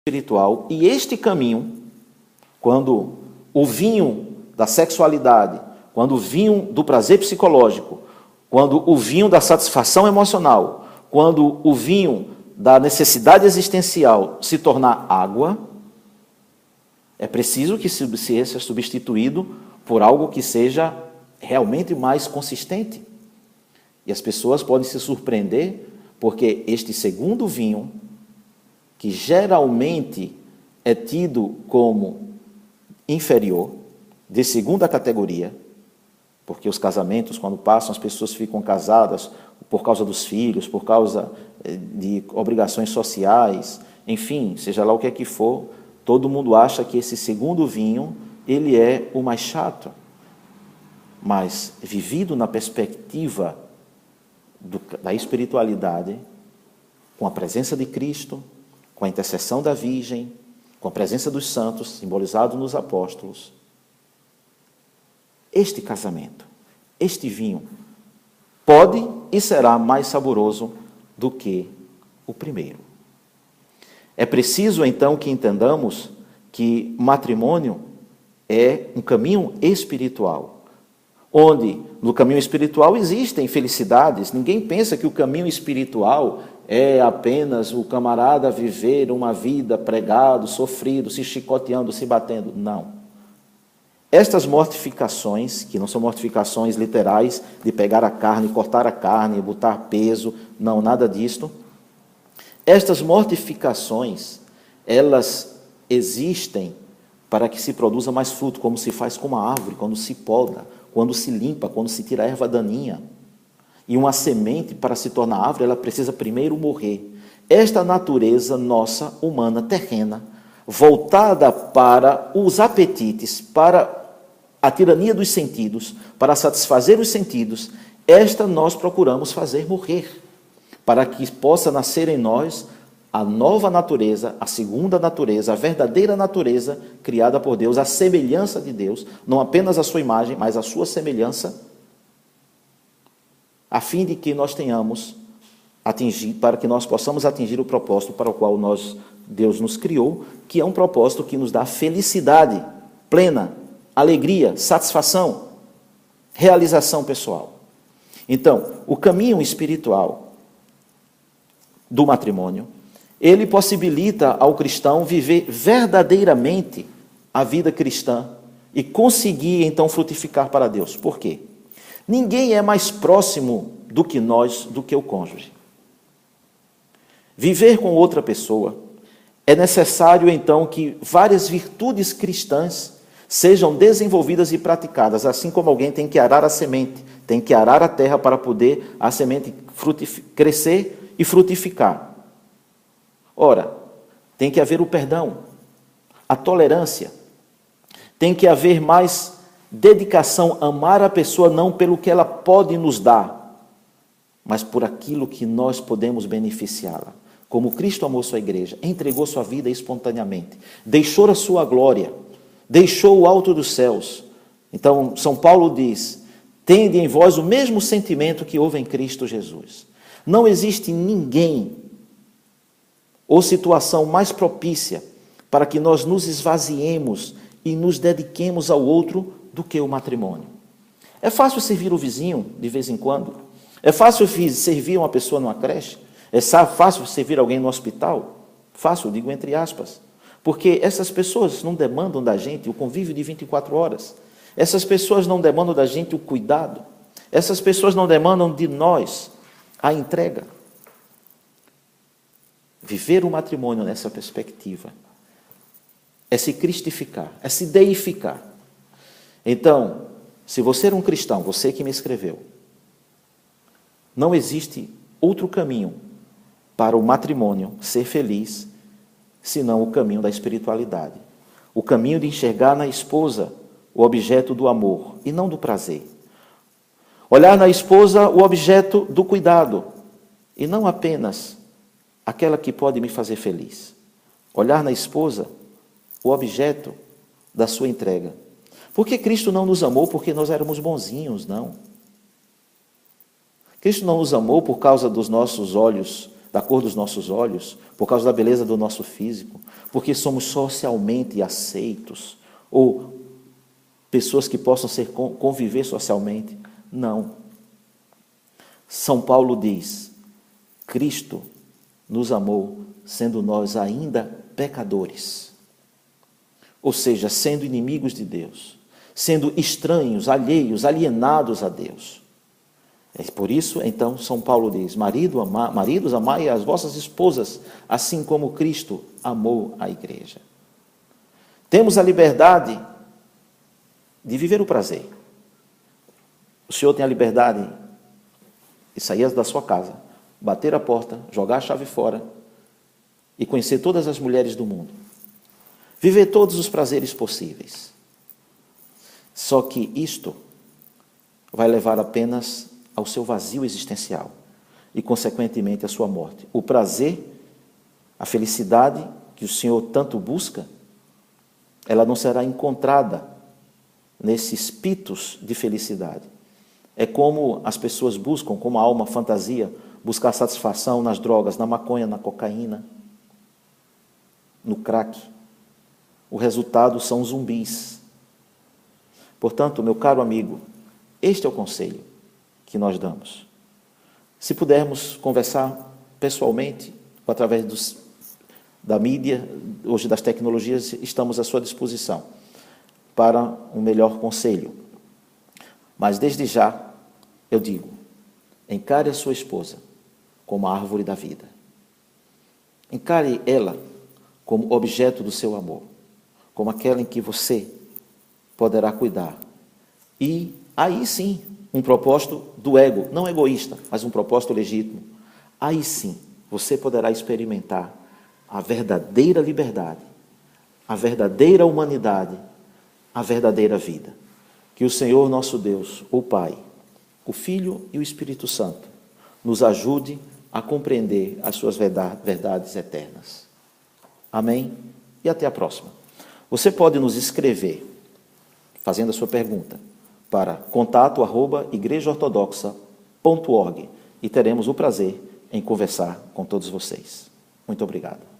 espiritual, e este caminho, quando o vinho da sexualidade, quando o vinho do prazer psicológico, quando o vinho da satisfação emocional, quando o vinho da necessidade existencial se tornar água, é preciso que seja substituído por algo que seja realmente mais consistente. E as pessoas podem se surpreender, porque este segundo vinho, que geralmente é tido como inferior, de segunda categoria, porque os casamentos, quando passam, as pessoas ficam casadas por causa dos filhos, por causa de obrigações sociais, enfim, seja lá o que é que for, todo mundo acha que esse segundo vinho, ele é o mais chato. Mas, vivido na perspectiva da espiritualidade, com a presença de Cristo, com a intercessão da Virgem, com a presença dos santos, simbolizado nos apóstolos, este casamento, este vinho, pode e será mais saboroso do que o primeiro. É preciso, então, que entendamos que matrimônio é um caminho espiritual, onde no caminho espiritual existem felicidades. Ninguém pensa que o caminho espiritual é apenas o camarada viver uma vida pregado, sofrido, se chicoteando, se batendo. Não. Estas mortificações, que não são mortificações literais, de pegar a carne, cortar a carne, botar peso, não, nada disto. Estas mortificações, elas existem para que se produza mais fruto, como se faz com uma árvore, quando se poda, quando se limpa, quando se tira a erva daninha. E uma semente, para se tornar árvore, ela precisa primeiro morrer. Esta natureza nossa, humana, terrena, voltada para os apetites, para a tirania dos sentidos, para satisfazer os sentidos, esta nós procuramos fazer morrer, para que possa nascer em nós a nova natureza, a segunda natureza, a verdadeira natureza criada por Deus, a semelhança de Deus, não apenas a sua imagem, mas a sua semelhança, a fim de que nós tenhamos atingir, para que nós possamos atingir o propósito para o qual Deus nos criou, que é um propósito que nos dá felicidade plena, alegria, satisfação, realização pessoal. Então, o caminho espiritual do matrimônio, ele possibilita ao cristão viver verdadeiramente a vida cristã e conseguir, então, frutificar para Deus. Por quê? Ninguém é mais próximo do que nós, do que o cônjuge. Viver com outra pessoa, é necessário, então, que várias virtudes cristãs sejam desenvolvidas e praticadas, assim como alguém tem que arar a semente, tem que arar a terra para poder a semente crescer e frutificar. Ora, tem que haver o perdão, a tolerância, tem que haver mais dedicação, amar a pessoa não pelo que ela pode nos dar, mas por aquilo que nós podemos beneficiá-la. Como Cristo amou sua igreja, entregou sua vida espontaneamente, deixou a sua glória, deixou o alto dos céus. Então, São Paulo diz, tende em vós o mesmo sentimento que houve em Cristo Jesus. Não existe ninguém ou situação mais propícia para que nós nos esvaziemos e nos dediquemos ao outro do que o matrimônio. É fácil servir o vizinho de vez em quando? É fácil servir uma pessoa numa creche? É fácil servir alguém no hospital? Fácil, digo entre aspas. Porque essas pessoas não demandam da gente o convívio de 24 horas. Essas pessoas não demandam da gente o cuidado. Essas pessoas não demandam de nós a entrega. Viver o matrimônio nessa perspectiva é se cristificar, é se deificar. Então, se você é um cristão, você que me escreveu, não existe outro caminho para o matrimônio ser feliz, senão o caminho da espiritualidade. O caminho de enxergar na esposa o objeto do amor e não do prazer. Olhar na esposa o objeto do cuidado e não apenas aquela que pode me fazer feliz. Olhar na esposa o objeto da sua entrega. Porque Cristo não nos amou porque nós éramos bonzinhos, não. Cristo não nos amou por causa dos nossos olhos da cor dos nossos olhos, por causa da beleza do nosso físico, porque somos socialmente aceitos, ou pessoas que possam conviver socialmente. Não. São Paulo diz: Cristo nos amou, sendo nós ainda pecadores. Ou seja, sendo inimigos de Deus, sendo estranhos, alheios, alienados a Deus. É por isso, então, São Paulo diz: maridos, amai as vossas esposas, assim como Cristo amou a igreja. Temos a liberdade de viver o prazer. O senhor tem a liberdade de sair da sua casa, bater a porta, jogar a chave fora e conhecer todas as mulheres do mundo. Viver todos os prazeres possíveis. Só que isto vai levar apenas ao seu vazio existencial e, consequentemente, à sua morte. O prazer, a felicidade que o Senhor tanto busca, ela não será encontrada nesses pitos de felicidade. É como as pessoas buscam, como a alma fantasia, buscar satisfação nas drogas, na maconha, na cocaína, no crack. O resultado são zumbis. Portanto, meu caro amigo, este é o conselho que nós damos. Se pudermos conversar pessoalmente, ou através da mídia, hoje das tecnologias, estamos à sua disposição para um melhor conselho. Mas desde já, eu digo, encare a sua esposa como a árvore da vida. Encare ela como objeto do seu amor, como aquela em que você poderá cuidar. E aí sim, um propósito do ego, não egoísta, mas um propósito legítimo. Aí sim, você poderá experimentar a verdadeira liberdade, a verdadeira humanidade, a verdadeira vida. Que o Senhor nosso Deus, o Pai, o Filho e o Espírito Santo, nos ajude a compreender as suas verdades eternas. Amém? E até a próxima. Você pode nos escrever, fazendo a sua pergunta, para contato@igrejaortodoxa.org e teremos o prazer em conversar com todos vocês. Muito obrigado.